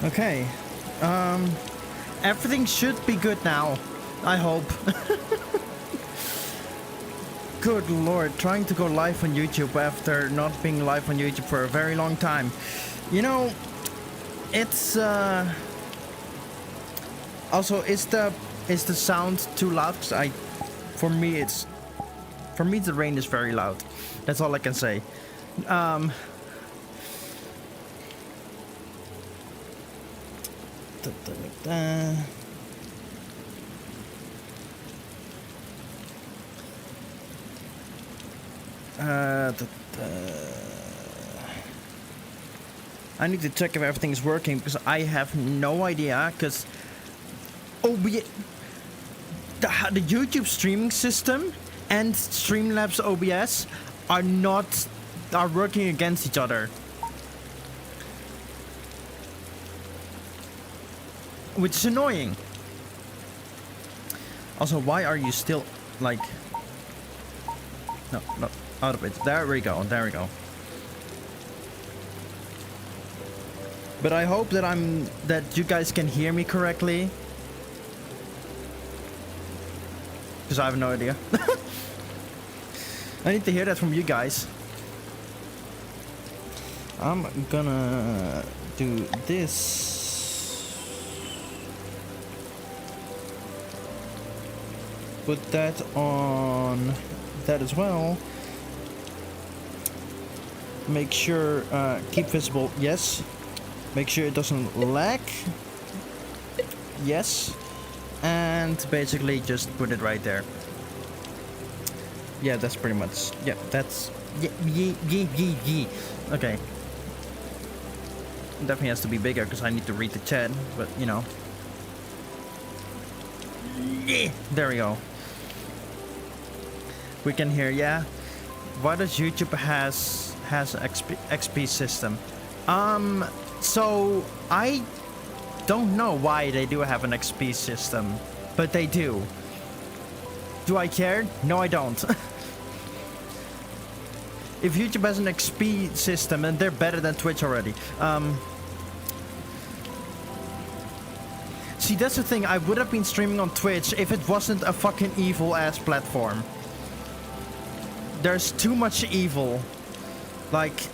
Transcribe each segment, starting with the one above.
Okay. Everything should be good now. I hope. Good lord, trying to go live on YouTube after not being live on YouTube for a very long time. You know, it's also is the sound too loud? 'Cause for me the rain is very loud. That's all I can say. I need to check if everything is working because I have no idea. Because the YouTube streaming system and Streamlabs OBS are working against each other, which is annoying. Also, why are you still like? No, out of it. There we go. There we go. But I hope that you guys can hear me correctly, because I have no idea. I need to hear that from you guys. I'm gonna do this. Put that on that as well. Make sure keep visible, yes. Make sure it doesn't lag, yes. And basically just put it right there. Yeah, that's pretty much, yeah, that's yeah. Okay, definitely has to be bigger because I need to read the chat, but you know. Yeah, there we go. We can hear. Yeah, why does YouTube has XP system? So I don't know why they do have an XP system, but they do. Do I care? No, I don't. If YouTube has an XP system, then they're better than Twitch already. See, that's the thing. I would have been streaming on Twitch if it wasn't a fucking evil ass platform. There's too much evil. Like,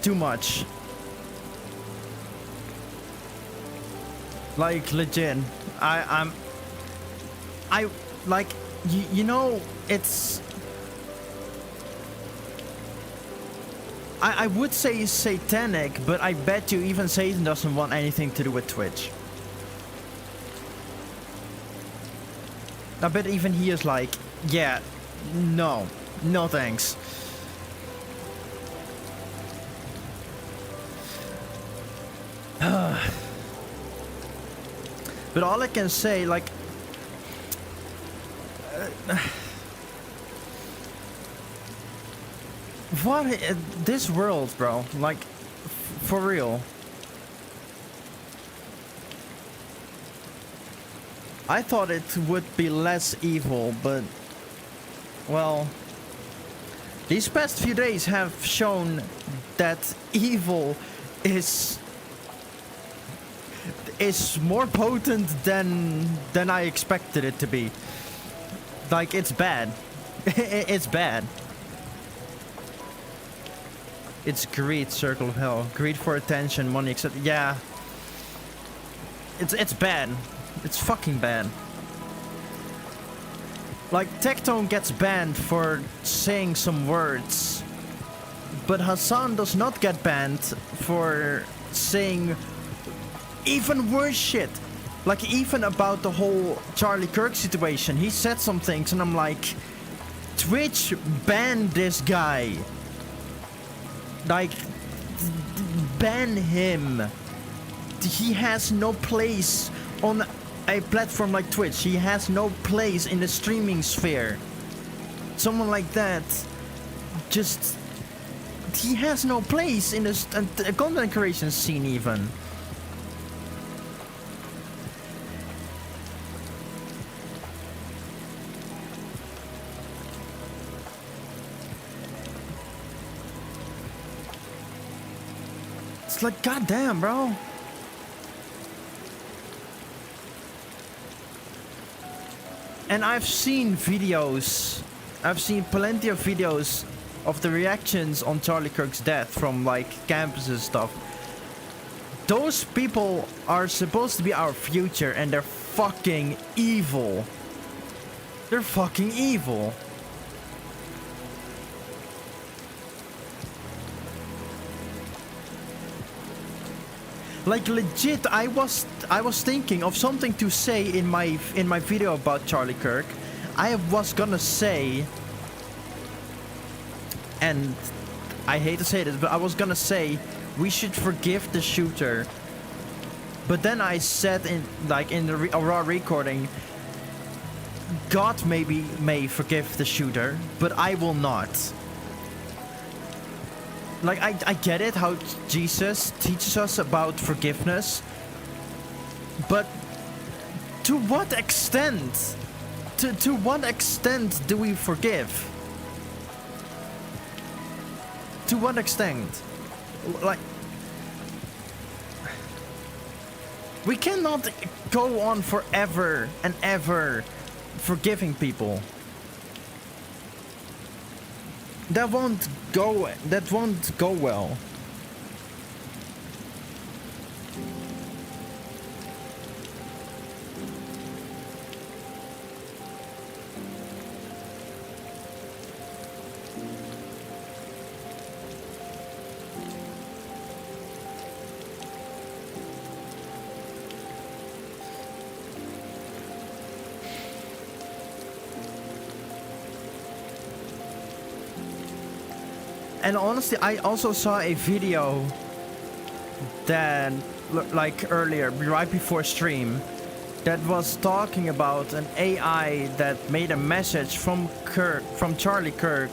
too much. Like, legit. I like, you know, it's... I would say satanic, but I bet you even Satan doesn't want anything to do with Twitch. I bet even he is like, yeah, no thanks. But all I can say, like, what this world, bro? Like, for real. I thought it would be less evil, but well, these past few days have shown that evil is more potent than I expected it to be. Like, it's bad. It's bad. It's greed, circle of hell. Greed for attention, money, etc. Yeah. It's bad. It's fucking bad. Like, Tectone gets banned for saying some words, but Hassan does not get banned for saying even worse shit. Like, even about the whole Charlie Kirk situation, he said some things and I'm like, Twitch banned this guy. Like, ban him. He has no place on a platform like Twitch. He has no place in the streaming sphere. Someone like that, just, he has no place in the content creation scene even. It's like, goddamn, bro. And I've seen videos, I've seen plenty of videos of the reactions on Charlie Kirk's death from like campuses stuff. Those people are supposed to be our future and they're fucking evil. They're fucking evil. Like legit, I was thinking of something to say in my video about Charlie Kirk. I was gonna say, and I hate to say this, but I was gonna say we should forgive the shooter. But then I said in the raw recording, God may forgive the shooter, but I will not. Like, I get it, how Jesus teaches us about forgiveness. But to what extent? To what extent do we forgive? To what extent? Like, we cannot go on forever and ever forgiving people. That won't go well. And honestly, I also saw a video that, like earlier, right before stream, that was talking about an AI that made a message from Charlie Kirk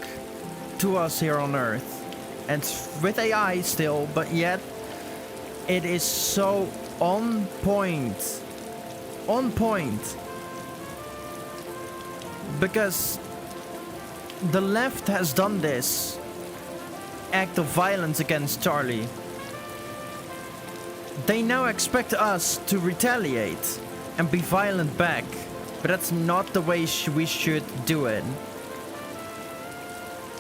to us here on Earth. And with AI still, but yet it is so on point. On point. Because the left has done this act of violence against Charlie. They now expect us to retaliate and be violent back, but that's not the way we should do it.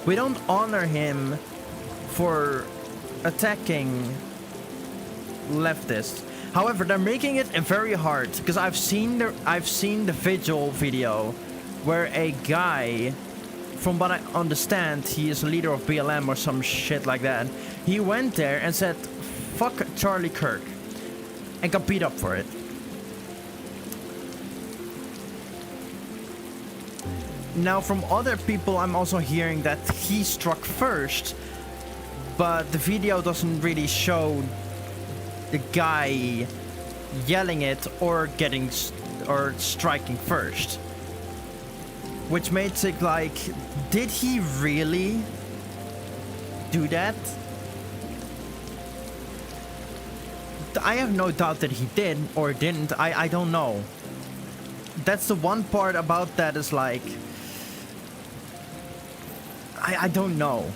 We don't honor him for attacking leftists. However, they're making it very hard, because I've seen the Vigil video where a guy, from what I understand, he is a leader of BLM or some shit like that. He went there and said, fuck Charlie Kirk, and got beat up for it. Now, from other people, I'm also hearing that he struck first, but the video doesn't really show the guy yelling it or striking first. Which makes it like, did he really do that? I have no doubt that he did or didn't. I don't know. That's the one part about that is like, I don't know.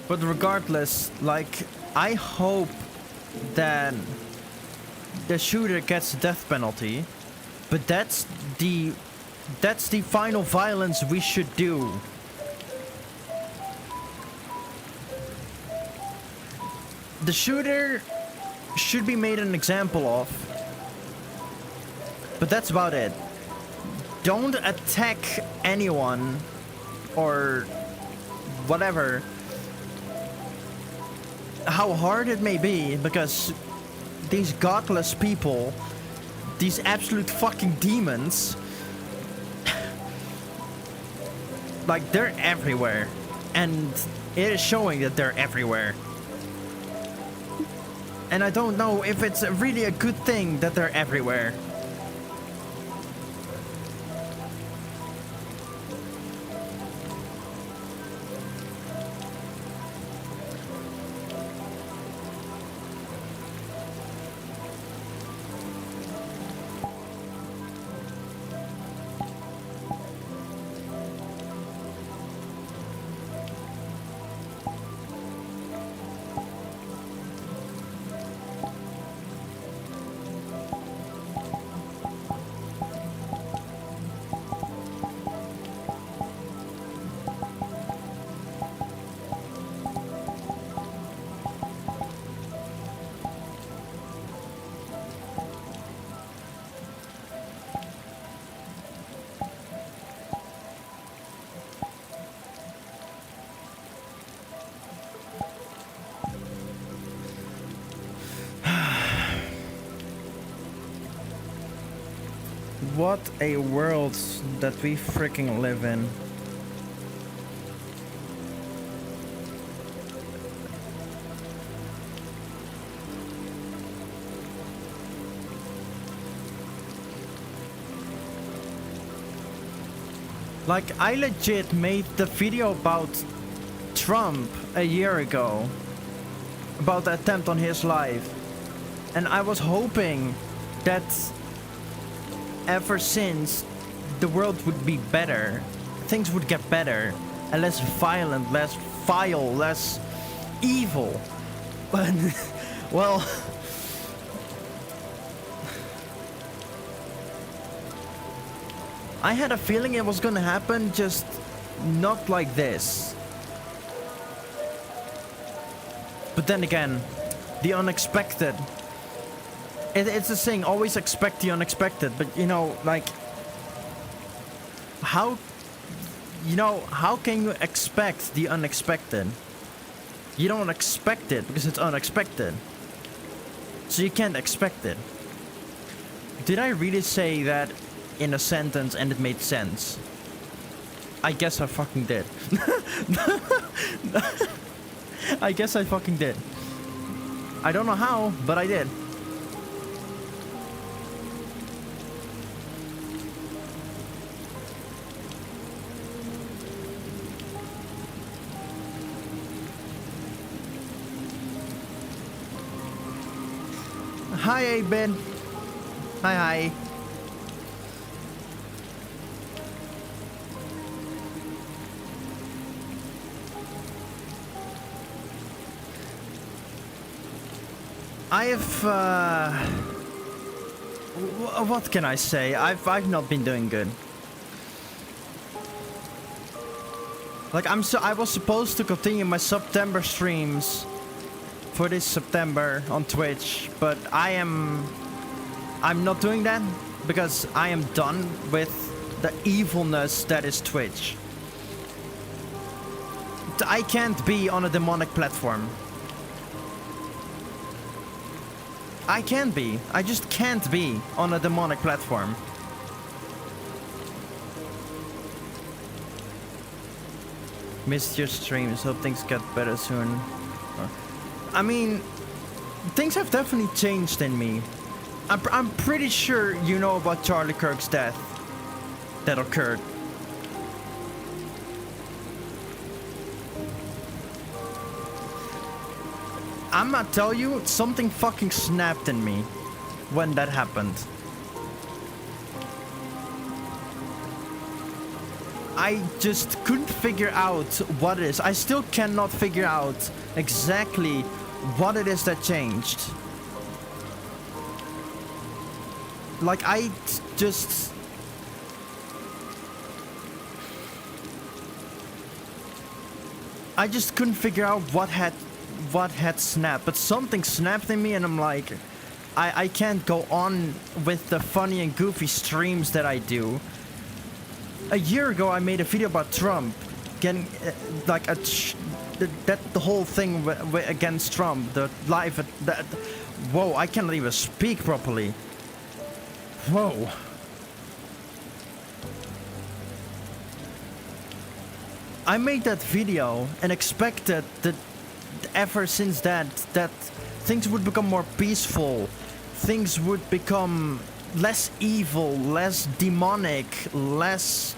But regardless, like, I hope that the shooter gets the death penalty, but that's the final violence we should do. The shooter should be made an example of, but that's about it. Don't attack anyone or whatever, how hard it may be, because these godless people, these absolute fucking demons, like, they're everywhere, and it is showing that they're everywhere. And I don't know if it's really a good thing that they're everywhere. What a world that we freaking live in. Like, I legit made the video about Trump a year ago. About the attempt on his life. And I was hoping that ever since the world would be better. Things would get better. And less violent, less vile, less evil. But, well... I had a feeling it was gonna happen, just not like this. But then again, the unexpected. It's a saying, always expect the unexpected. But you know, like, how can you expect the unexpected? You don't expect it because it's unexpected. So you can't expect it. Did I really say that in a sentence and it made sense? I guess I fucking did. I guess I fucking did. I don't know how, but I did. Hi, Abin. Hi. What can I say? I've not been doing good. Like, I was supposed to continue my September streams for this September on Twitch, but I'm not doing that because I am done with the evilness that is Twitch. I can't be on a demonic platform. I can be. I just can't be on a demonic platform. Missed your streams. Hope things get better soon. I mean, things have definitely changed in me. I'm pretty sure you know about Charlie Kirk's death that occurred. I'm gonna tell you, something fucking snapped in me when that happened. I just couldn't figure out what it is. I still cannot figure out exactly what it is that changed. Like, I just... I just couldn't figure out what had snapped, but something snapped in me and I'm like, I can't go on with the funny and goofy streams that I do. A year ago I made a video about Trump getting like the whole thing against Trump, the live that. Whoa, I cannot even speak properly. Whoa. I made that video and expected that ever since that things would become more peaceful, things would become less evil, less demonic, less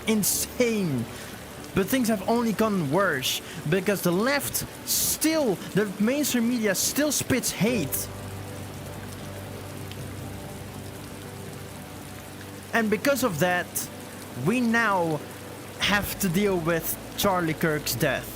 insane. But things have only gotten worse because the left still, the mainstream media still spits hate. And because of that, we now have to deal with Charlie Kirk's death.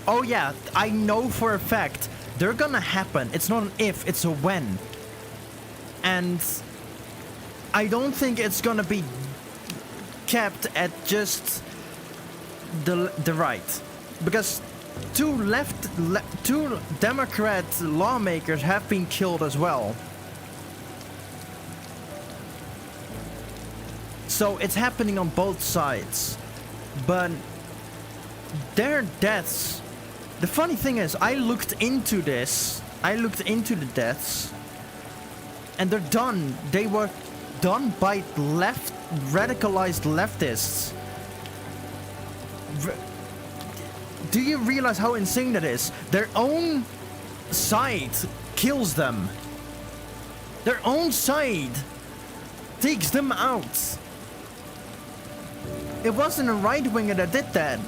Oh yeah, I know for a fact they're gonna happen. It's not an if, it's a when. And I don't think it's gonna be kept at just the right, because two Democrat lawmakers have been killed as well. So it's happening on both sides. But their deaths. The funny thing is, I looked into this. I looked into the deaths, and they're done. They were done by radicalized leftists. Do you realize how insane that is? Their own side kills them. Their own side takes them out. It wasn't a right-winger that did that.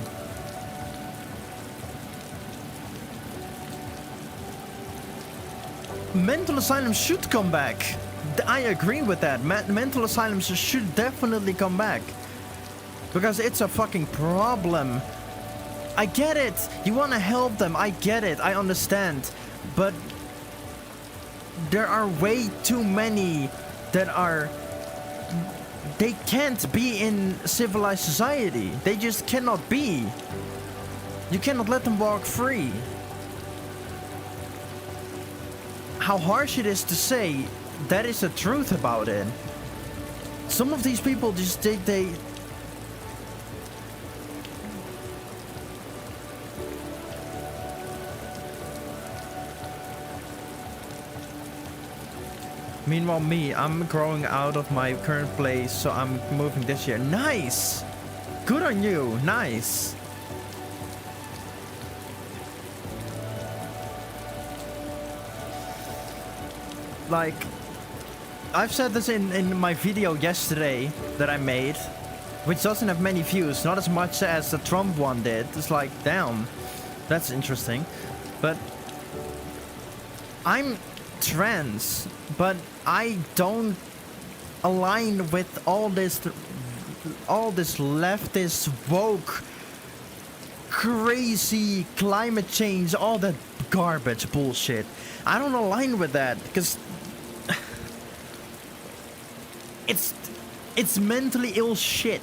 Mental asylums should come back. I agree with that. Mental asylums should definitely come back. Because it's a fucking problem. I get it. You want to help them. I get it. I understand. But there are way too many that are... They can't be in civilized society. They just cannot be. You cannot let them walk free. How harsh it is to say, that is the truth about it. Some of these people just they Meanwhile, I'm growing out of my current place, so I'm moving this year. Nice! Good on you. Nice. Like, I've said this in my video yesterday that I made, which doesn't have many views, not as much as the Trump one did. It's like, damn, that's interesting. But I'm trans, but I don't align with all this leftist woke crazy climate change, all that garbage bullshit. I don't align with that because it's mentally ill shit.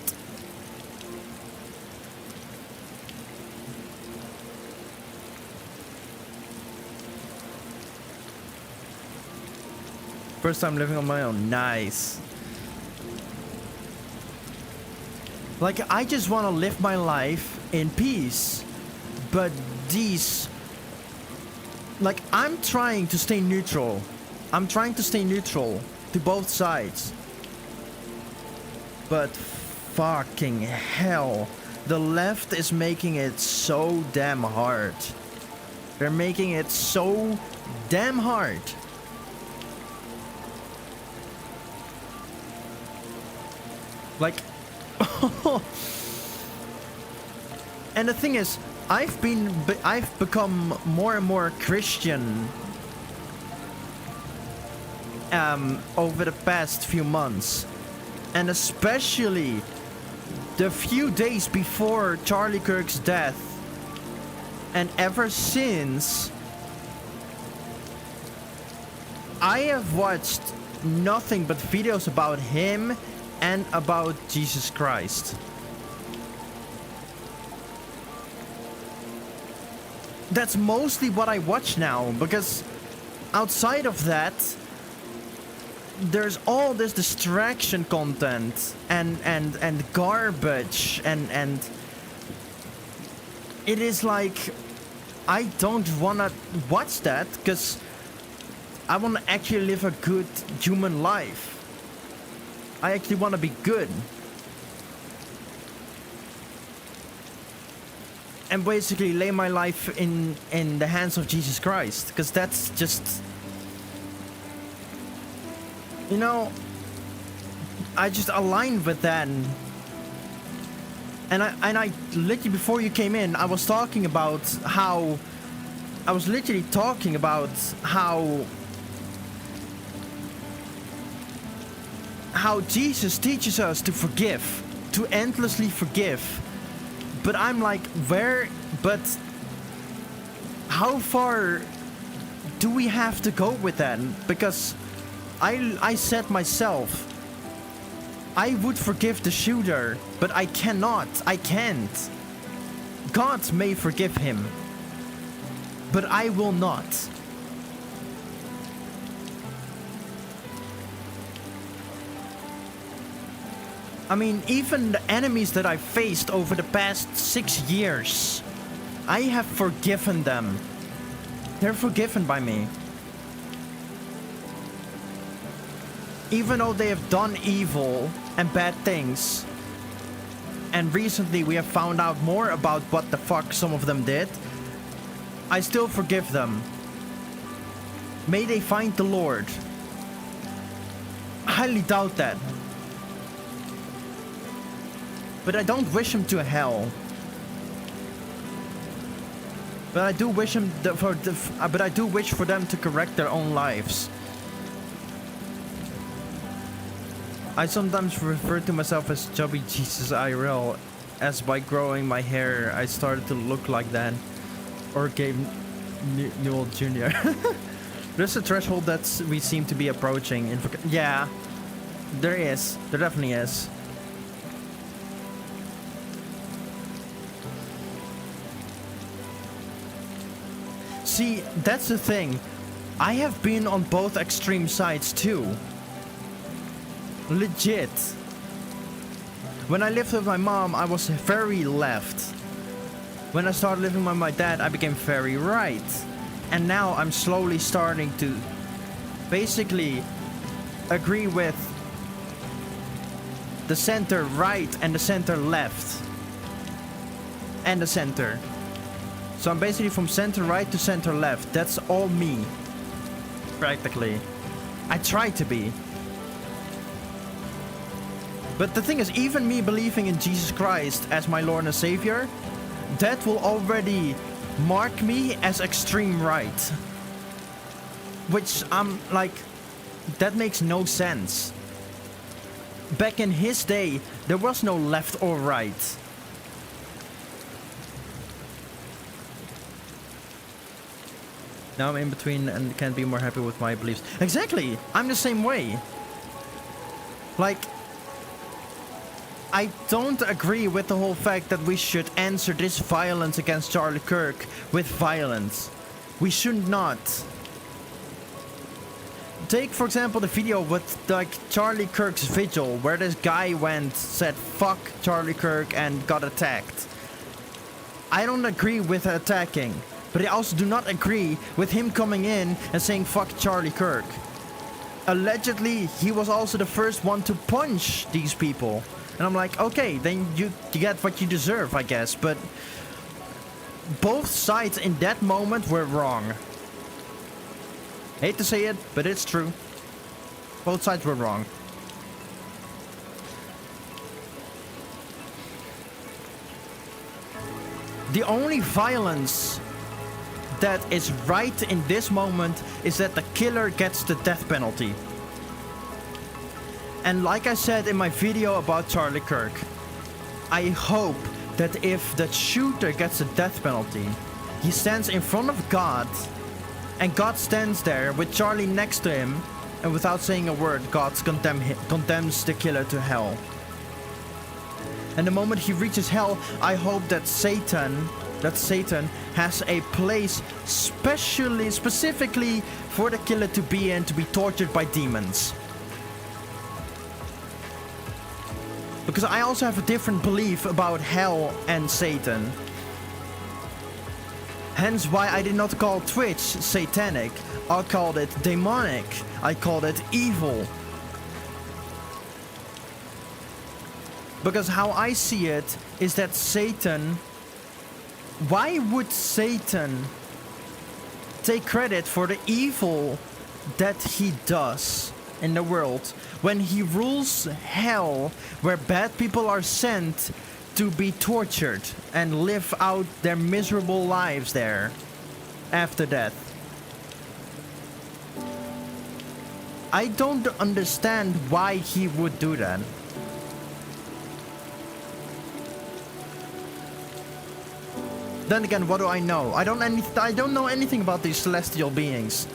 First time living on my own. Nice. Like, I just want to live my life in peace. But these... Like, I'm trying to stay neutral. I'm trying to stay neutral to both sides. But fucking hell. The left is making it so damn hard. They're making it so damn hard. Like, and the thing is, I've become more and more Christian over the past few months, and especially the few days before Charlie Kirk's death, and ever since, I have watched nothing but videos about him and about Jesus Christ. That's mostly what I watch now, because outside of that, there's all this distraction content and garbage and it is like, I don't wanna watch that because I wanna actually live a good human life. I actually want to be good. And basically lay my life in the hands of Jesus Christ. Because that's just... You know, I just aligned with that. And I literally, before you came in, I was talking about how... I was literally talking about how Jesus teaches us to forgive, to endlessly forgive. But I'm like, but how far do we have to go with that? Because I said myself, I would forgive the shooter, but I can't. God may forgive him, but I will not. I mean, even the enemies that I faced over the past 6 years, I have forgiven them. They're forgiven by me. Even though they have done evil and bad things, and recently we have found out more about what the fuck some of them did, I still forgive them. May they find the Lord. I highly doubt that. But I don't wish him to hell. But I do wish him but I do wish for them to correct their own lives. I sometimes refer to myself as Chubby Jesus IRL, as by growing my hair I started to look like that. Or Gabe Newell Jr. There's a threshold that we seem to be approaching. Yeah, there is. There definitely is. See, that's the thing. I have been on both extreme sides too. Legit. When I lived with my mom, I was very left. When I started living with my dad, I became very right. And now I'm slowly starting to basically agree with the center right and the center left. And the center. So I'm basically from center right to center left. That's all me. Practically. I try to be. But the thing is, even me believing in Jesus Christ as my Lord and Savior, that will already mark me as extreme right. Which I'm like, that makes no sense. Back in his day, there was no left or right. Now I'm in between and can't be more happy with my beliefs. Exactly! I'm the same way. Like, I don't agree with the whole fact that we should answer this violence against Charlie Kirk with violence. We should not. Take, for example, the video with like Charlie Kirk's vigil, where this guy said fuck Charlie Kirk and got attacked. I don't agree with attacking. But I also do not agree with him coming in and saying fuck Charlie Kirk. Allegedly, he was also the first one to punch these people. And I'm like, okay, then you get what you deserve, I guess. But both sides in that moment were wrong. Hate to say it, but it's true. Both sides were wrong. The only violence that is right in this moment is that the killer gets the death penalty. And like I said in my video about Charlie Kirk, I hope that if the shooter gets a death penalty, he stands in front of God, and God stands there with Charlie next to him, and without saying a word, God condemns the killer to hell. And the moment he reaches hell, I hope that Satan has a place specifically for the killer to be in, to be tortured by demons. Because I also have a different belief about hell and Satan. Hence why I did not call Twitch satanic. I called it demonic. I called it evil. Because how I see it is that Satan... Why would Satan take credit for the evil that he does in the world when he rules hell, where bad people are sent to be tortured and live out their miserable lives there after death? I don't understand why he would do that. Then again, what do I know? I don't know anything about these celestial beings.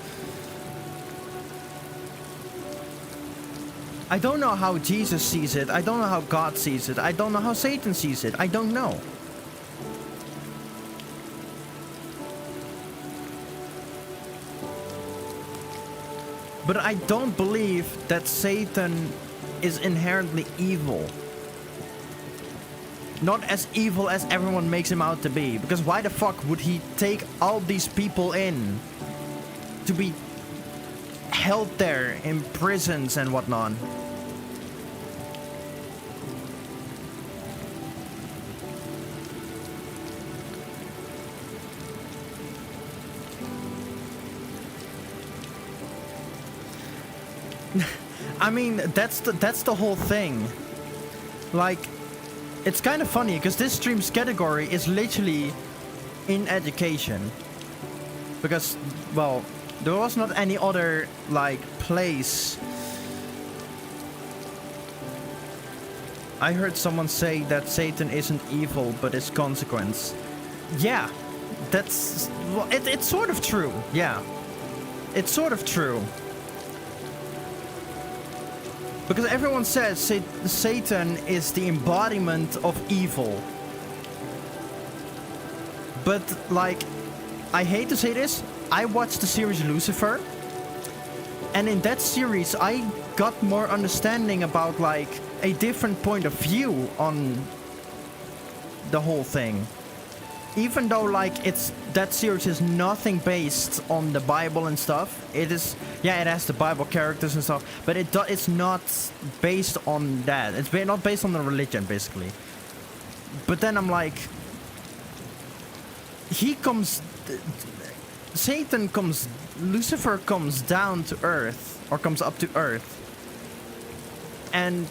I don't know how Jesus sees it. I don't know how God sees it. I don't know how Satan sees it. I don't know. But I don't believe that Satan is inherently evil. not as evil as everyone makes him out to be. Because why the fuck would he take all these people in to be held there in prisons and whatnot? I mean, that's the whole thing. Like, it's kind of funny because this stream's category is literally in education. Because, well, there was not any other, like, place. I heard someone say that Satan isn't evil, but is consequence. Yeah, that's... well, it's sort of true, yeah. It's sort of true. Because everyone says Satan is the embodiment of evil. But, like, I hate to say this, I watched the series Lucifer. And in that series, I got more understanding about, like, a different point of view on the whole thing. Even though, like, that series is nothing based on the Bible and stuff. It is, yeah, it has the Bible characters and stuff, but it's not based on that. It's not based on the religion, basically. But then I'm like, Lucifer comes down to earth, or comes up to earth, and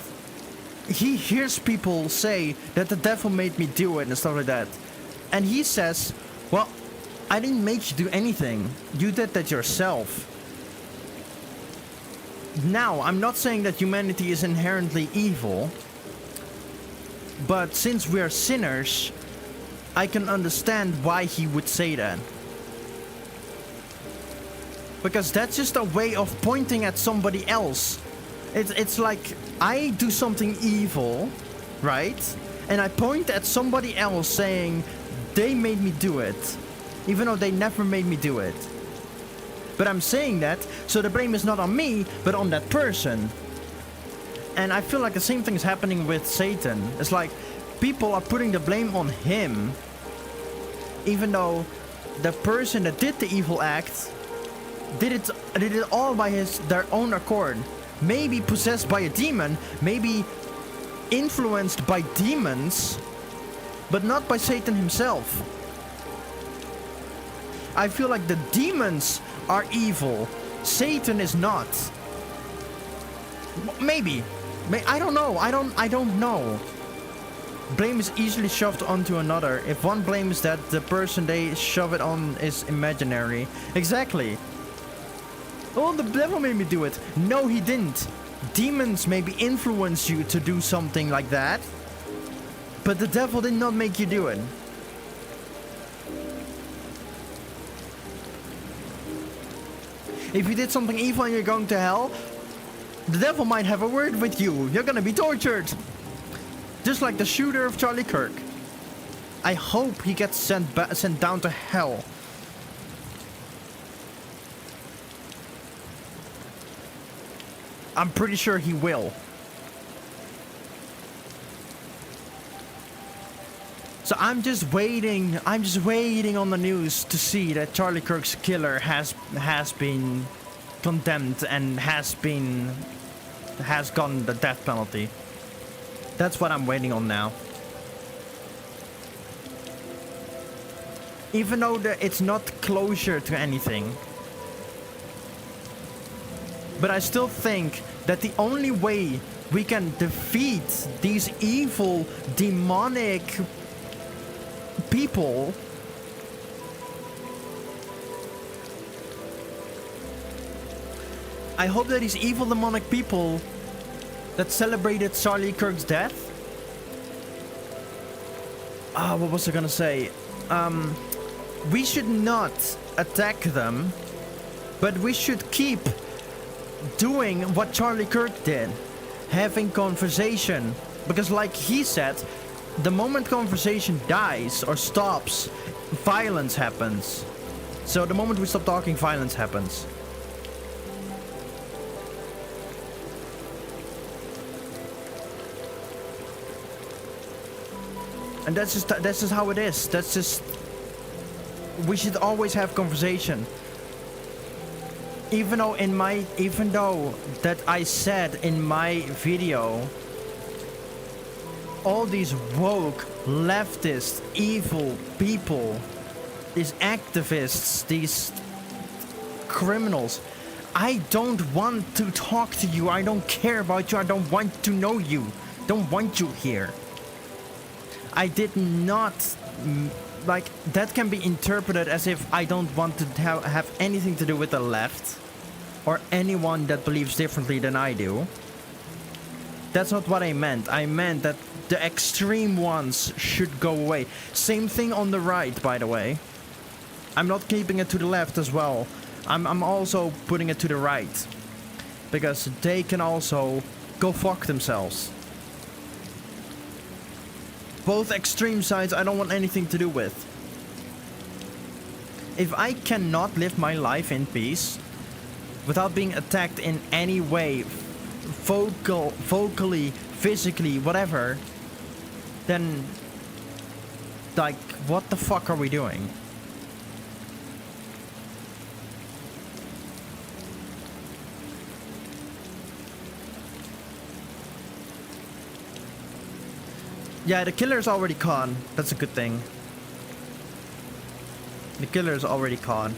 he hears people say that the devil made me do it and stuff like that. And he says, well, I didn't make you do anything. You did that yourself. Now, I'm not saying that humanity is inherently evil. But since we're sinners, I can understand why he would say that. Because that's just a way of pointing at somebody else. It's like, I do something evil, right? And I point at somebody else saying, they made me do it, even though they never made me do it. But I'm saying that, so the blame is not on me, but on that person. And I feel like the same thing is happening with Satan. It's like, people are putting the blame on him, even though the person that did the evil act did it all by their own accord. Maybe possessed by a demon, maybe influenced by demons, but not by Satan himself. I feel like the demons are evil. Satan is not. Maybe. I don't know. I don't know. Blame is easily shoved onto another. If one blames that the person they shove it on is imaginary. Exactly. Oh, the devil made me do it. No, he didn't. Demons maybe influence you to do something like that. But the devil did not make you do it. If you did something evil and you're going to hell, the devil might have a word with you. You're gonna be tortured. Just like the shooter of Charlie Kirk. I hope he gets sent down to hell. I'm pretty sure he will. So I'm just waiting on the news to see that Charlie Kirk's killer has been condemned and has gotten the death penalty. That's what I'm waiting on now. Even though it's not closure to anything. But I still think that the only way we can defeat these evil, demonic people I hope that these evil demonic people that celebrated Charlie Kirk's death, what was I gonna say? We should not attack them, but we should keep doing what Charlie Kirk did, having conversation, because like he said, the moment conversation dies or stops, violence happens. So the moment we stop talking, violence happens. And that's just how it is. That's just, we should always have conversation. Even though that I said in my video, all these woke, leftist, evil people, these activists, these criminals, I don't want to talk to you. I don't care about you. I don't want to know you. Don't want you here. I did not, like, that can be interpreted as if I don't want to have anything to do with the left or anyone that believes differently than I do. That's not what I meant. I meant that the extreme ones should go away. Same thing on the right, by the way. I'm not keeping it to the left as well. I'm also putting it to the right. Because they can also go fuck themselves. Both extreme sides I don't want anything to do with. If I cannot live my life in peace without being attacked in any way, vocally, physically, whatever, then, like, what the fuck are we doing? Yeah, the killer's already caught. That's a good thing. The killer's already caught.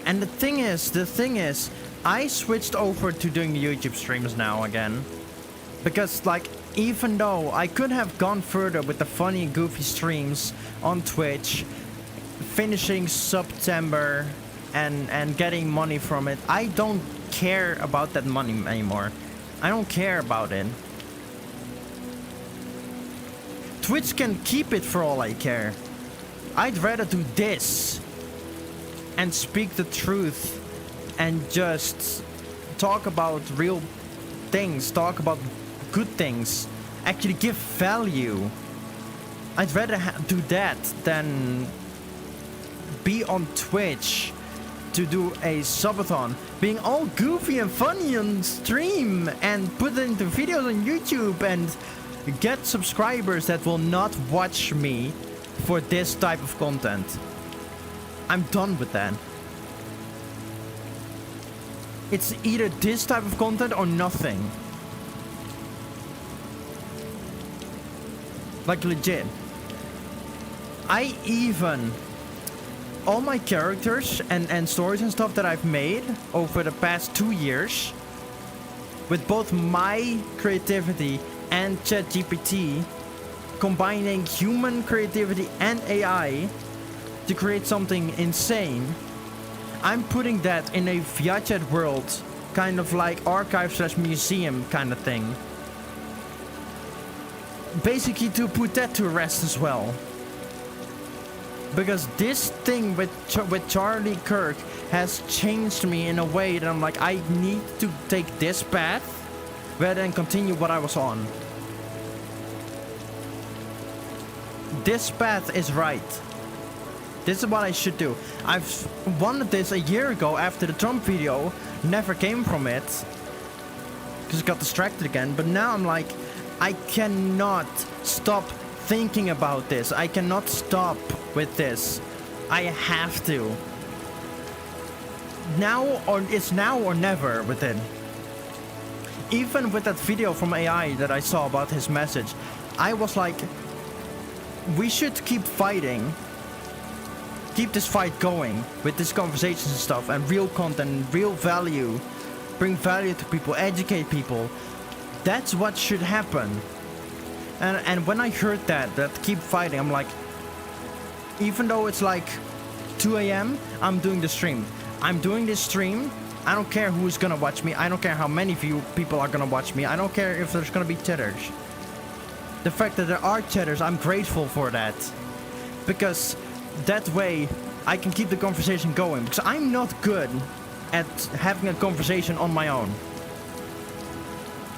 And the thing is, I switched over to doing YouTube streams now again. Because, like, even though I could have gone further with the funny, goofy streams on Twitch, finishing September and getting money from it, I don't care about that money anymore. I don't care about it. Twitch can keep it for all I care. I'd rather do this and speak the truth and just talk about real things, talk about good things, actually give value. I'd rather do that than be on Twitch to do a subathon, being all goofy and funny on stream and put it into videos on YouTube and get subscribers that will not watch me for this type of content. I'm done with that. It's either this type of content or nothing. Like, legit. All my characters and stories and stuff that I've made over the past 2 years, with both my creativity and ChatGPT, combining human creativity and AI to create something insane, I'm putting that in a ViaChat world, kind of like archive/museum kind of thing. Basically to put that to rest as well. Because this thing with Charlie Kirk has changed me in a way that I'm like, I need to take this path rather than continue what I was on. This path is right. This is what I should do. I've wanted this a year ago after the Trump video, never came from it, because I got distracted again, but now I'm like, I cannot stop thinking about this. I cannot stop with this. I have to. It's now or never with it. Even with that video from AI that I saw about his message, I was like, we should keep fighting. Keep this fight going with these conversations and stuff and real content, real value. Bring value to people, educate people. That's what should happen. And when I heard that keep fighting, I'm like, even though it's like 2 a.m., I'm doing the stream. I'm doing this stream. I don't care who's gonna watch me. I don't care how many of you people are gonna watch me. I don't care if there's gonna be chatters. The fact that there are chatters, I'm grateful for that. Because that way I can keep the conversation going. Because I'm not good at having a conversation on my own.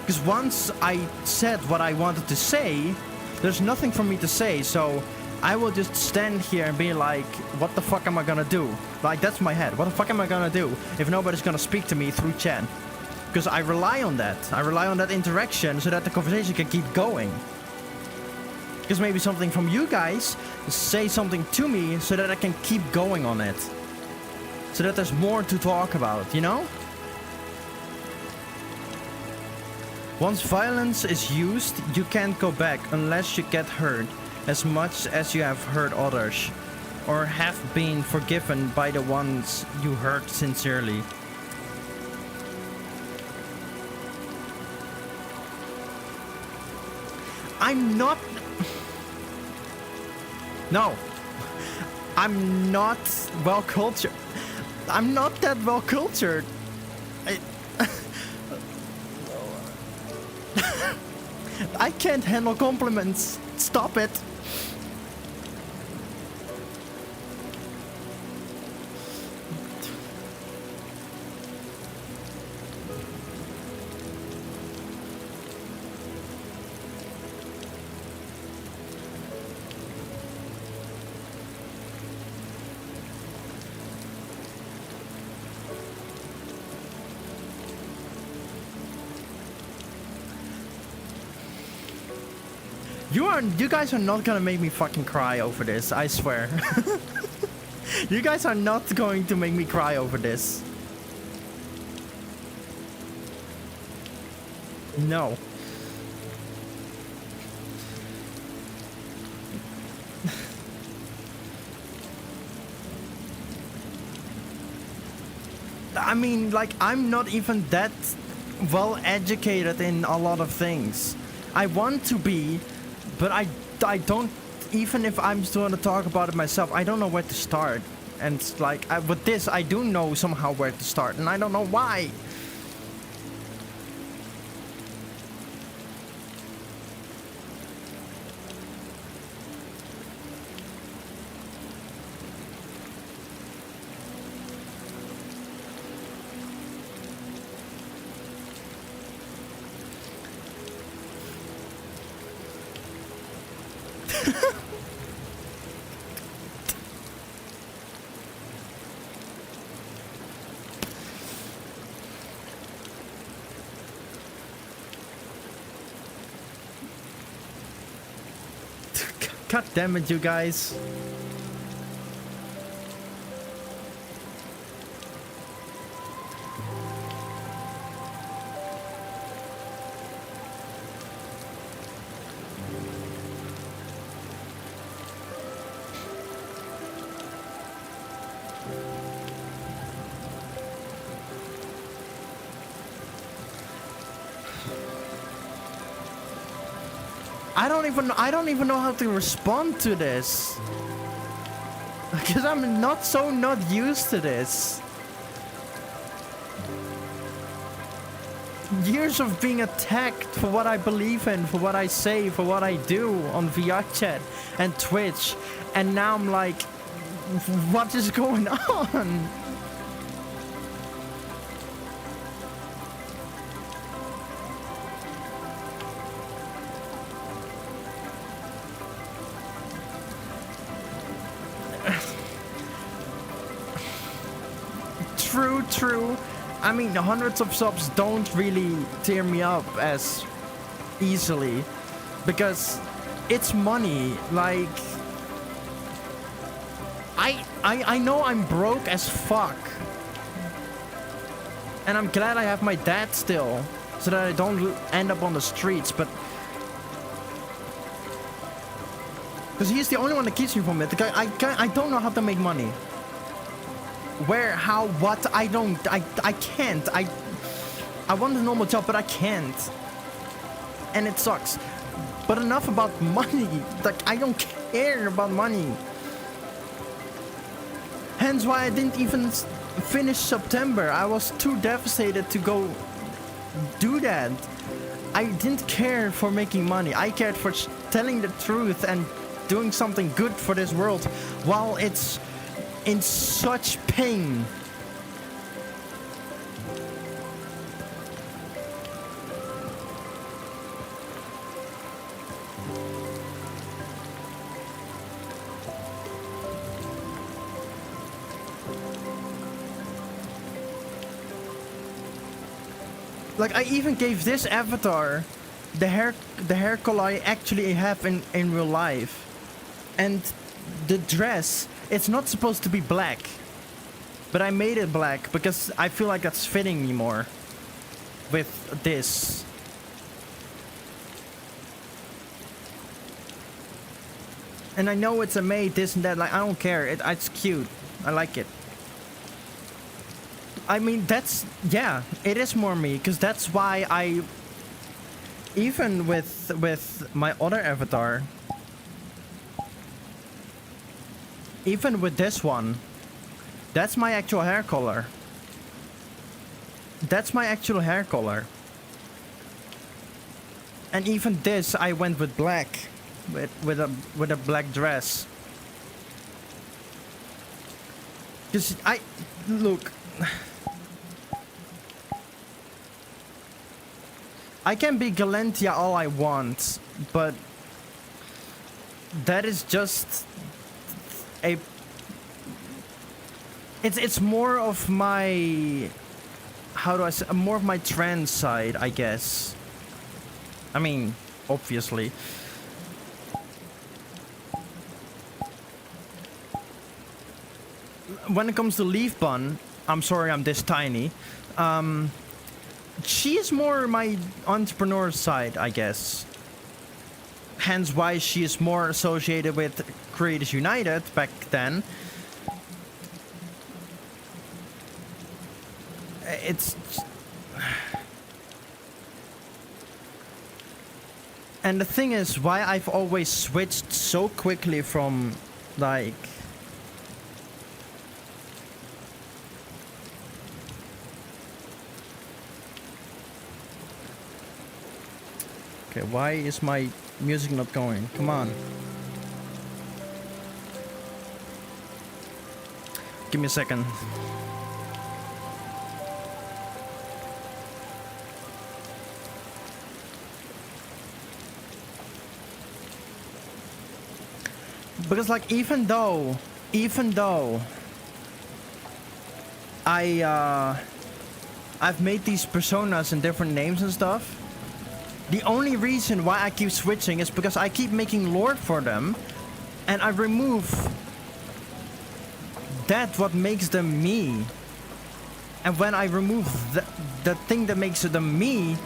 Because once I said what I wanted to say, there's nothing for me to say, so I will just stand here and be like, what the fuck am I gonna do? Like, that's my head. What the fuck am I gonna do if nobody's gonna speak to me through chat? Because I rely on that. I rely on that interaction so that the conversation can keep going. Because maybe something from you guys say something to me so that I can keep going on it. So that there's more to talk about, you know? Once violence is used, you can't go back unless you get hurt as much as you have hurt others, or have been forgiven by the ones you hurt sincerely. I'm not... No. I'm not well-cultured. I'm not that well-cultured. I can't handle compliments. Stop it. You guys are not gonna make me fucking cry over this, I swear. You guys are not going to make me cry over this. No. I mean, like, I'm not even that well educated in a lot of things. I want to be, but I don't, even if I'm still gonna talk about it myself, I don't know where to start. And like, with this, I do know somehow where to start, and I don't know why. God damn it, you guys. I don't even know how to respond to this. Because I'm not used to this. Years of being attacked for what I believe in, for what I say, for what I do on VR chat and Twitch. And now I'm like, what is going on? True. I mean, hundreds of subs don't really tear me up as easily because it's money. Like, I know I'm broke as fuck, and I'm glad I have my dad still, so that I don't end up on the streets. But because he's the only one that keeps me from it. I don't know how to make money. Where, how, what, I can't. I want a normal job, but I can't. And it sucks. But enough about money. Like, I don't care about money. Hence why I didn't even finish September. I was too devastated to go do that. I didn't care for making money. I cared for telling the truth and doing something good for this world while it's in such pain. Like, I even gave this avatar the hair color I actually have in real life. And the dress, it's not supposed to be black. But I made it black because I feel like that's fitting me more with this. And I know it's a maid, this and that, like, I don't care. It's cute. I like it. I mean, that's, yeah, it is more me, because that's why I, even with my other avatar, even with this one, that's my actual hair color. That's my actual hair color. And even this, I went with black, with a black dress. Because look. I can be Galantia all I want, but that is just a... It's more of my... How do I say? More of my trans side, I guess. I mean, obviously. When it comes to Leaf Bun, I'm sorry I'm this tiny. She is more my entrepreneur side, I guess. Hence why she is more associated with Creators United back then. It's... And the thing is, why I've always switched so quickly from, like... Okay, why is my music not going? Come on. Give me a second. Because, like, even though I've made these personas in different names and stuff, the only reason why I keep switching is because I keep making lore for them, and I remove that what makes them me. And when I remove the thing that makes them me,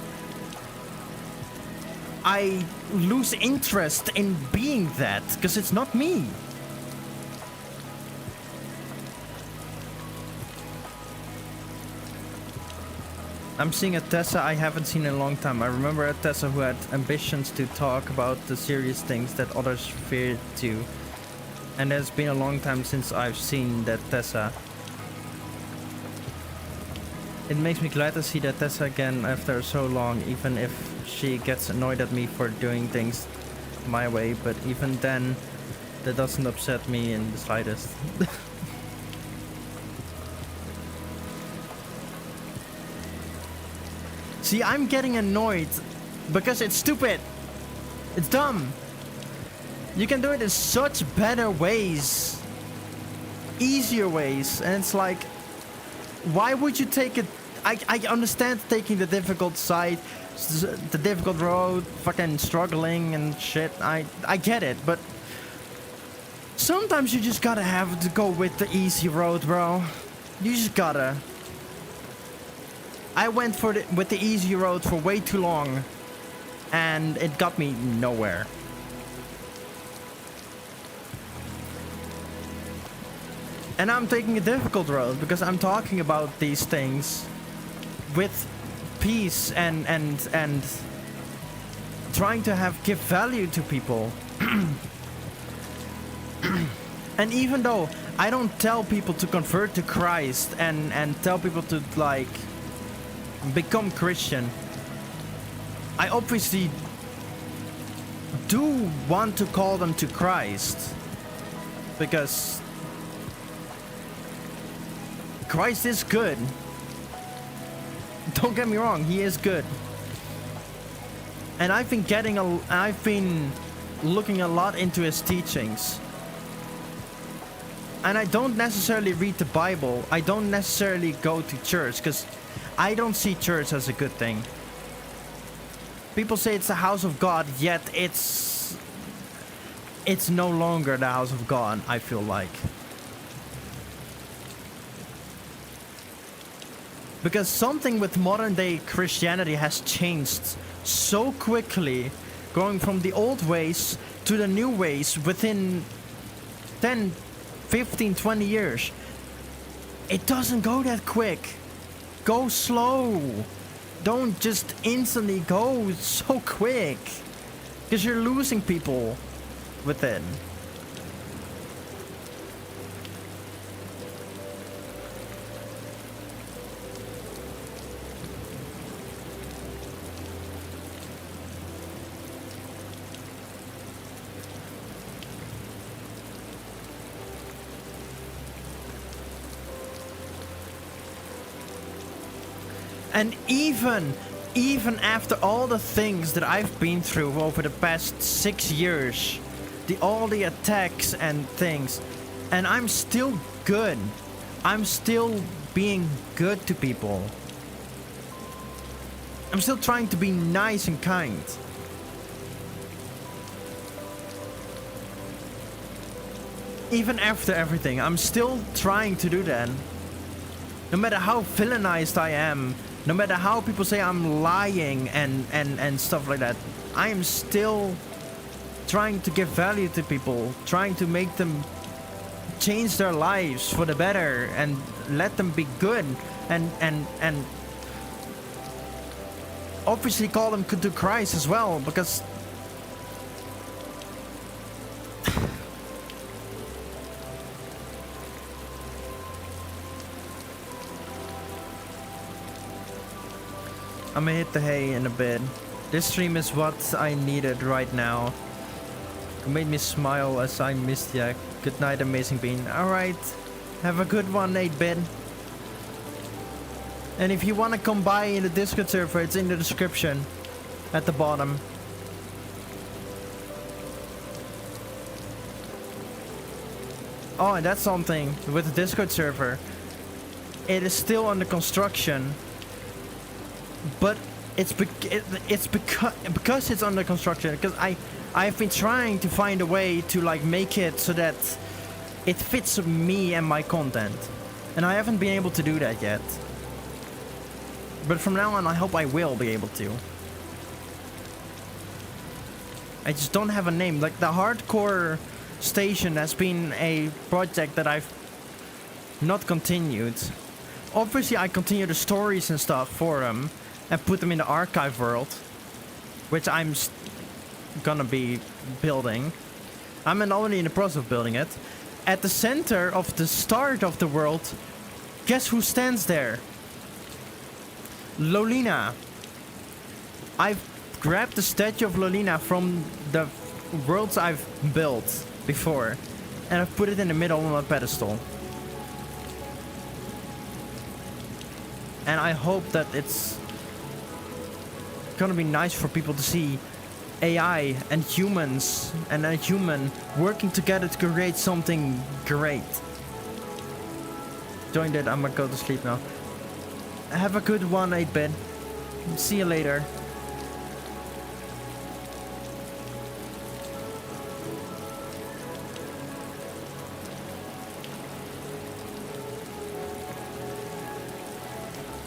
I lose interest in being that, because it's not me. I'm seeing a Tessa I haven't seen in a long time. I remember a Tessa who had ambitions to talk about the serious things that others feared to. And it's been a long time since I've seen that Tessa. It makes me glad to see that Tessa again after so long, even if she gets annoyed at me for doing things my way. But even then, that doesn't upset me in the slightest. See, I'm getting annoyed because it's stupid. It's dumb. You can do it in such better ways. Easier ways. And it's like, why would you take it? I understand taking the difficult side, the difficult road, fucking struggling and shit. I get it, but sometimes you just gotta have to go with the easy road, bro. You just gotta. I went with the easy road for way too long, and it got me nowhere. And I'm taking a difficult road because I'm talking about these things with peace and trying to give value to people. And even though I don't tell people to convert to Christ and tell people to, like, become Christian, I obviously do want to call them to Christ, because Christ is good. Don't get me wrong, he is good. And I've been looking a lot into his teachings. And I don't necessarily read the Bible. I don't necessarily go to church, because I don't see church as a good thing. People say it's the house of God, yet it's no longer the house of God, I feel like. Because something with modern day Christianity has changed so quickly, going from the old ways to the new ways within 10, 15, 20 years. It doesn't go that quick. Go slow. Don't just instantly go so quick, because you're losing people with it. And even after all the things that I've been through over the past 6 years, all the attacks and things, and I'm still good. I'm still being good to people. I'm still trying to be nice and kind. Even after everything, I'm still trying to do that. No matter how villainized I am, no matter how people say I'm lying and stuff like that, I am still trying to give value to people, trying to make them change their lives for the better and let them be good, and obviously call them to Christ as well, because I'm gonna hit the hay in a bit. This stream is what I needed right now. It made me smile as I missed ya. Good night, Amazing Bean. Alright, have a good one, 8-bit. And if you want to come by in the Discord server, it's in the description at the bottom. Oh, and that's something with the Discord server. It is still under construction. But it's because it's under construction, because I've been trying to find a way to like make it so that it fits me and my content, and I haven't been able to do that yet. But from now on, I hope I will be able to. I just don't have a name. Like the hardcore station has been a project that I've not continued. Obviously, I continue the stories and stuff for them and put them in the archive world, which I'm gonna be building. I'm already in the process of building it. At the center of the start of the world, guess who stands there? Lolina. I've grabbed the statue of Lolina from the worlds I've built before, and I've put it in the middle on a pedestal. And I hope that it's gonna be nice for people to see AI and humans and a human working together to create something great. Joined it, I'm gonna go to sleep now. Have a good one, 8-bit. See you later.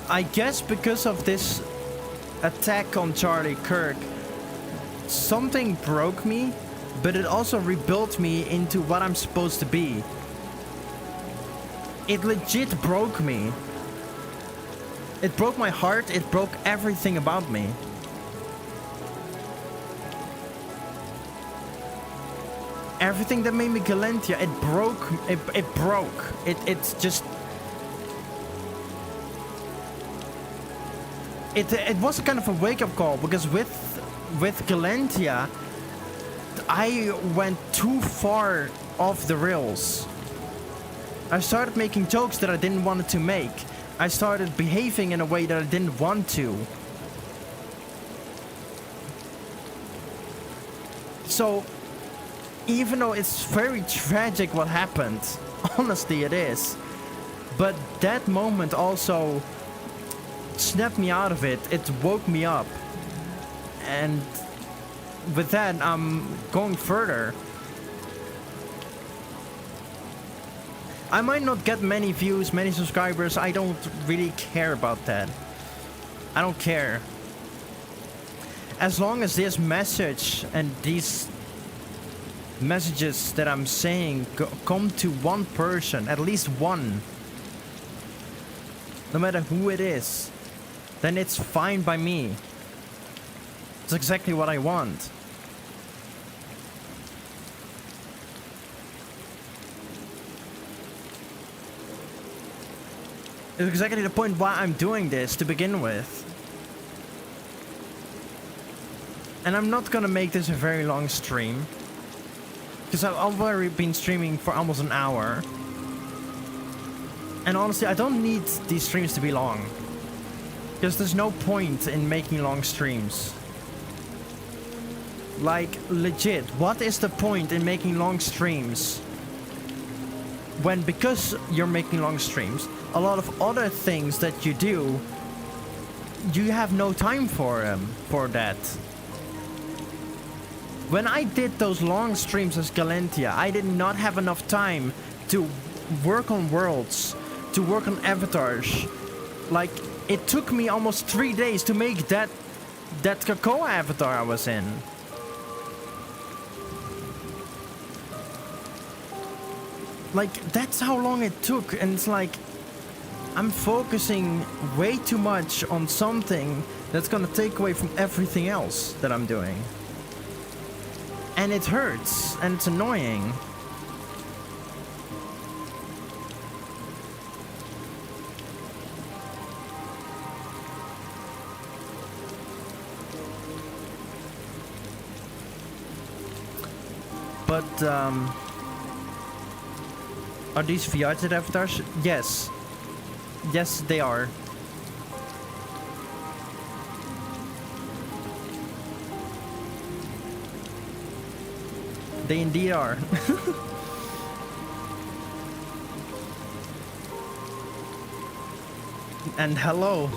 I guess because of this attack on Charlie Kirk, something broke me, but it also rebuilt me into what I'm supposed to be. It legit broke me. It broke my heart, it broke everything about me. Everything that made me Galantia, it broke. It's just... It was kind of a wake-up call, because with Galantia, I went too far off the rails. I started making jokes that I didn't want to make. I started behaving in a way that I didn't want to. So Even though it's very tragic what happened, honestly it is. But that moment also snapped me out of it. It woke me up. And with that, I'm going further. I might not get many views, many subscribers. I don't really care about that. I don't care. As long as this message and these messages that I'm saying come to one person, at least one, no matter who it is, then it's fine by me. It's exactly what I want. It's exactly the point why I'm doing this to begin with. And I'm not gonna make this a very long stream, because I've already been streaming for almost an hour. And honestly, I don't need these streams to be long, because there's no point in making long streams. Like, legit, what is the point in making long streams when, because you're making long streams, a lot of other things that you do, you have no time for that. When I did those long streams as Galentia, I did not have enough time to work on worlds, to work on avatars. Like, it took me almost 3 days to make that Cocoa avatar I was in. Like, that's how long it took, and it's like, I'm focusing way too much on something that's gonna take away from everything else that I'm doing. And it hurts, and it's annoying. But, are these VR avatars? Yes. Yes, they are. They indeed are. And hello.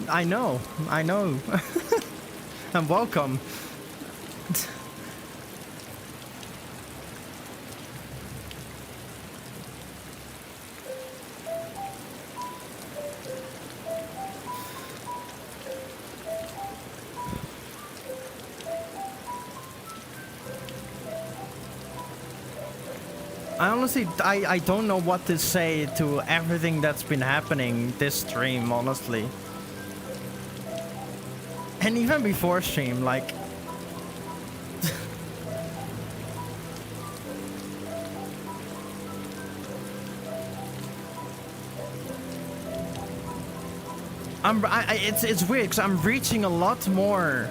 I know. And welcome. I honestly, I don't know what to say to everything that's been happening this stream, honestly. And even before stream, like... it's weird, because I'm reaching a lot more.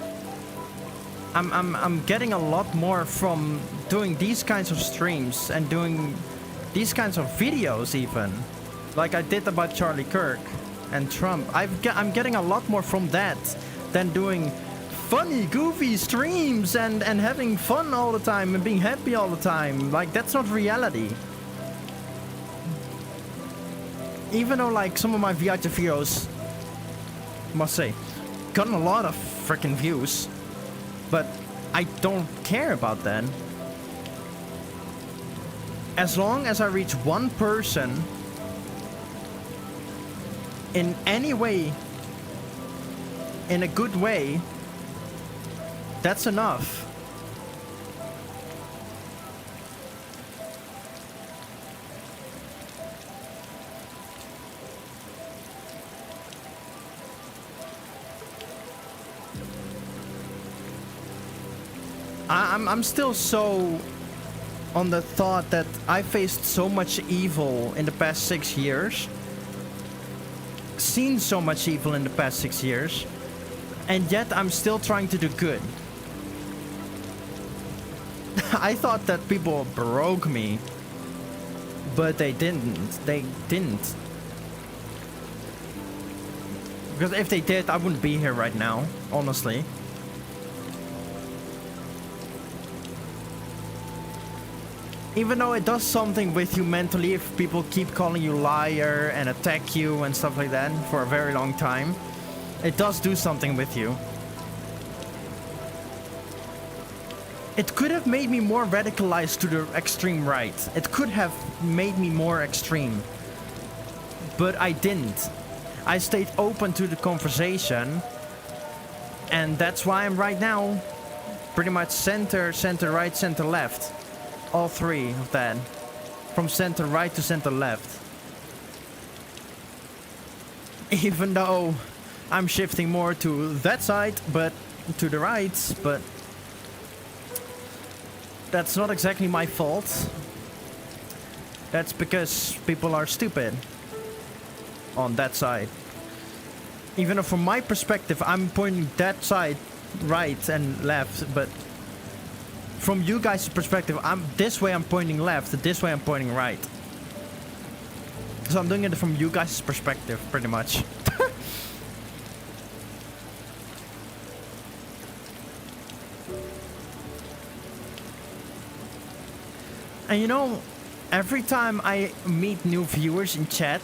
I'm getting a lot more from doing these kinds of streams and doing these kinds of videos even. Like I did about Charlie Kirk and Trump. I'm getting a lot more from that than doing funny, goofy streams and having fun all the time and being happy all the time. Like, that's not reality. Even though, like, some of my VRT videos, must say, gotten a lot of freaking views, but I don't care about that. As long as I reach one person in any way, in a good way, that's enough. I'm still so on the thought that I faced so much evil in the past 6 years. Seen so much evil in the past 6 years. And yet I'm still trying to do good. I thought that people broke me. But they didn't. They didn't. Because if they did, I wouldn't be here right now, honestly. Even though it does something with you mentally if people keep calling you liar and attack you and stuff like that for a very long time. It does do something with you. It could have made me more radicalized to the extreme right. It could have made me more extreme. But I didn't. I stayed open to the conversation. And that's why I'm right now pretty much center, center right, center left. All three of that. From center right to center left. Even though I'm shifting more to that side, but to the right, but that's not exactly my fault. That's because people are stupid on that side. Even though from my perspective, I'm pointing that side right and left, but from you guys' perspective, this way I'm pointing left, this way I'm pointing right. So I'm doing it from you guys' perspective, pretty much. And you know, every time I meet new viewers in chat,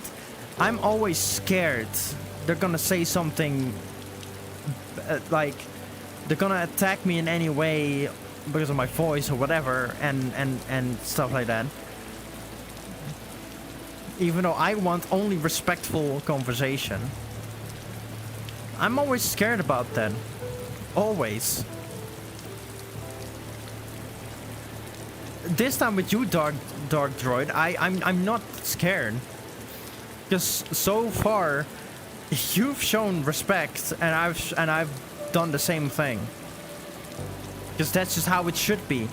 I'm always scared they're gonna say something like they're gonna attack me in any way because of my voice or whatever, and stuff like that. Even though I want only respectful conversation, I'm always scared about that. Always. This time with you, Dark Droid, I'm not scared. Because so far, you've shown respect, and I've done the same thing. Because that's just how it should be.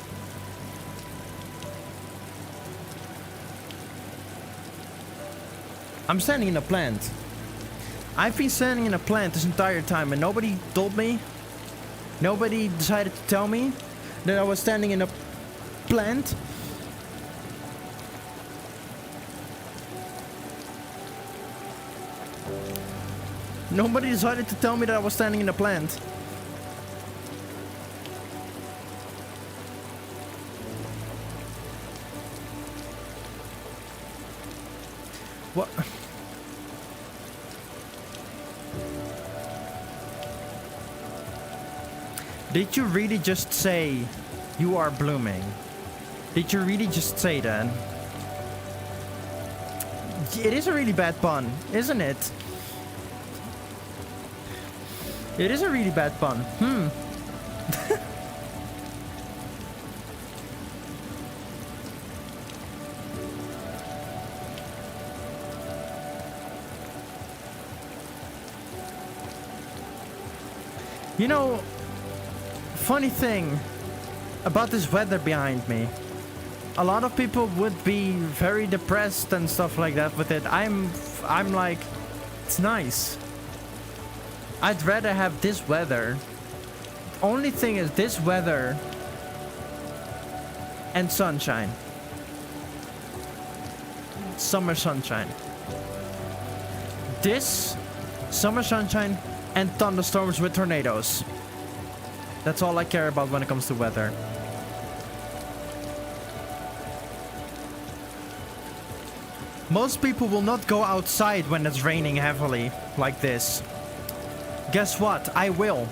I'm standing in a plant. I've been standing in a plant this entire time, and nobody told me. Nobody decided to tell me that I was standing in a plant. Nobody decided to tell me that I was standing in a plant. What? Did you really just say you are blooming? Did you really just say that? It is a really bad pun, isn't it? It is a really bad pun. You know, funny thing about this weather behind me. A lot of people would be very depressed and stuff like that with it. I'm like, it's nice. I'd rather have this weather. Only thing is this weather and sunshine. Summer sunshine. This summer sunshine and thunderstorms with tornadoes. That's all I care about when it comes to weather. Most people will not go outside when it's raining heavily like this. Guess what? I will.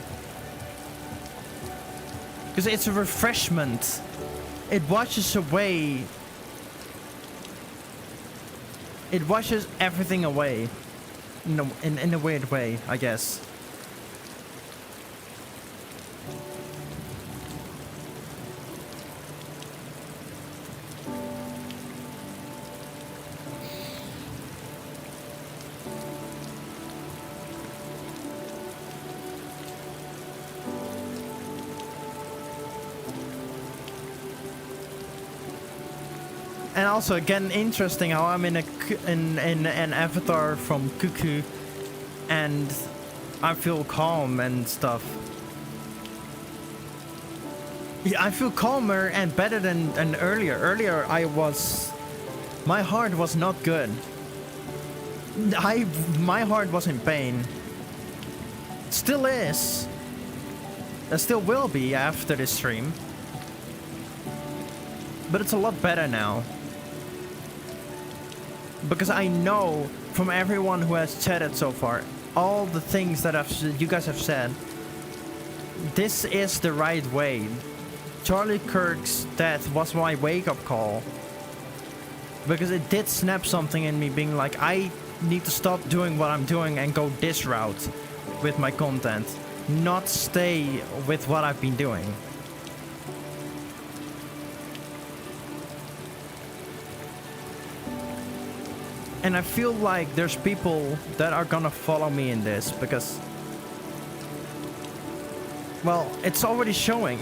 Because it's a refreshment. It washes away. It washes everything away. In a weird way, I guess. And also, again, interesting how I'm in an avatar from Cuckoo, and I feel calm and stuff. Yeah, I feel calmer and better than earlier. Earlier, my heart was not good. My heart was in pain. Still is. It still will be after this stream. But it's a lot better now. Because I know from everyone who has chatted so far, all the things that you guys have said, this is the right way. Charlie Kirk's death was my wake-up call. Because it did snap something in me being like, I need to stop doing what I'm doing and go this route with my content. Not stay with what I've been doing. And I feel like there's people that are gonna follow me in this because, well, it's already showing.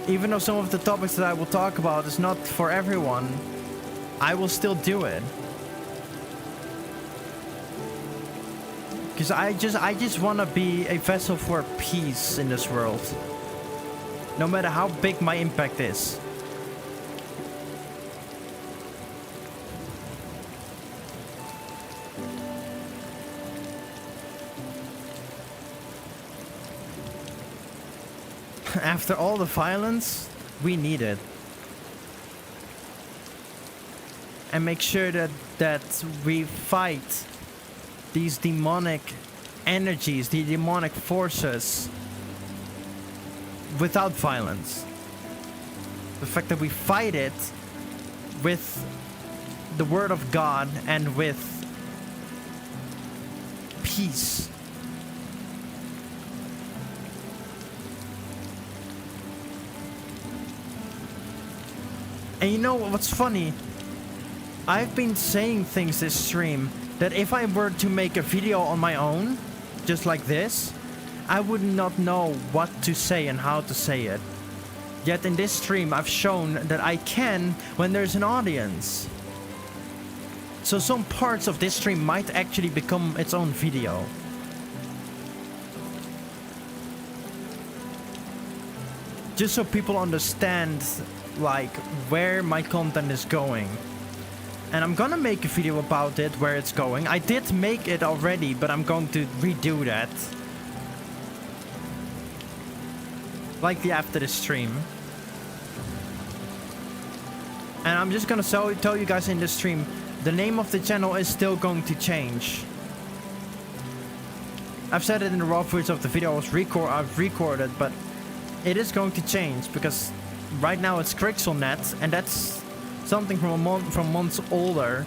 Even though some of the topics that I will talk about is not for everyone, I will still do it. Because I just want to be a vessel for peace in this world. No matter how big my impact is. After all the violence, we need it. And make sure that we fight these demonic energies, the demonic forces, without violence. The fact that we fight it with the word of God and with peace. And you know what's funny? I've been saying things this stream that if I were to make a video on my own, just like this, I would not know what to say and how to say it. Yet in this stream, I've shown that I can when there's an audience. So some parts of this stream might actually become its own video. Just so people understand, like, where my content is going. And I'm gonna make a video about it, where it's going. I did make it already, but I'm going to redo that. Likely after the stream. And I'm just gonna tell you guys in this stream, the name of the channel is still going to change. I've said it in the raw footage of the video I've recorded, but it is going to change because right now it's Crixelnet, and that's something from months older,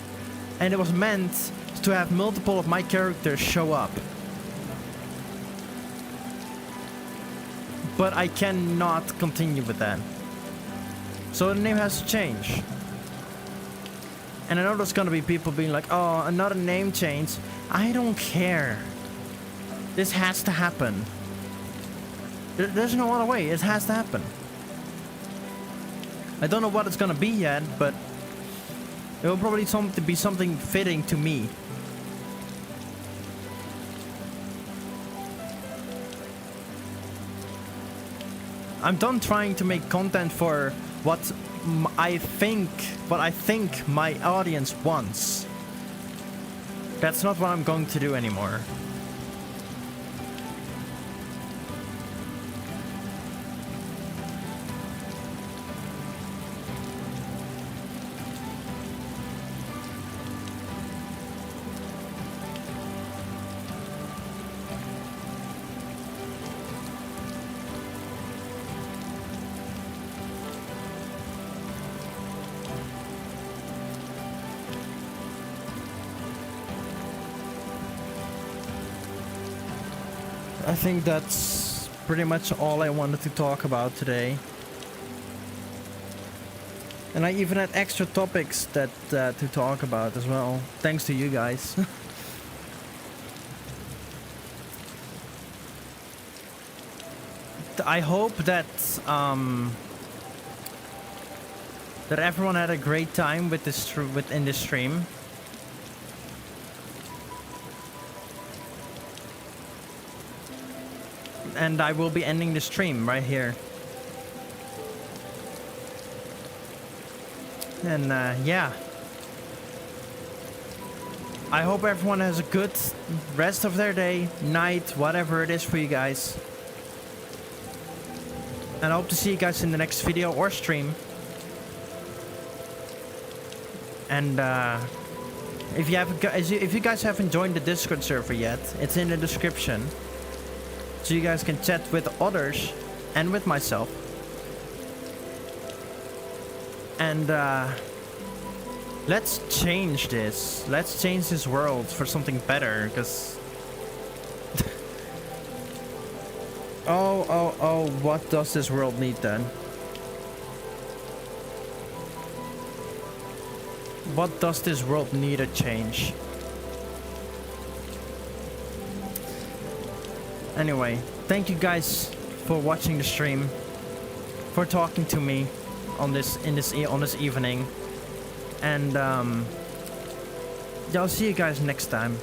and it was meant to have multiple of my characters show up. But I cannot continue with that. So the name has to change. And I know there's gonna be people being like, oh, another name change. I don't care. This has to happen. There's no other way. It has to happen. I don't know what it's gonna be yet, but it will probably be something fitting to me. I'm done trying to make content for what I think my audience wants. That's not what I'm going to do anymore. I think that's pretty much all I wanted to talk about today. And I even had extra topics that to talk about as well, thanks to you guys. I hope that that everyone had a great time with within this stream. And I will be ending the stream right here. And yeah. I hope everyone has a good rest of their day, night, whatever it is for you guys. And I hope to see you guys in the next video or stream. And if you guys haven't joined the Discord server yet, it's in the description. So you guys can chat with others and with myself. And let's change this. Let's change this world for something better, because oh, what does this world need then? What does this world need a change? Anyway, thank you guys for watching the stream, for talking to me on this evening, and yeah, I'll see you guys next time.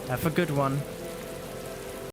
Have a good one.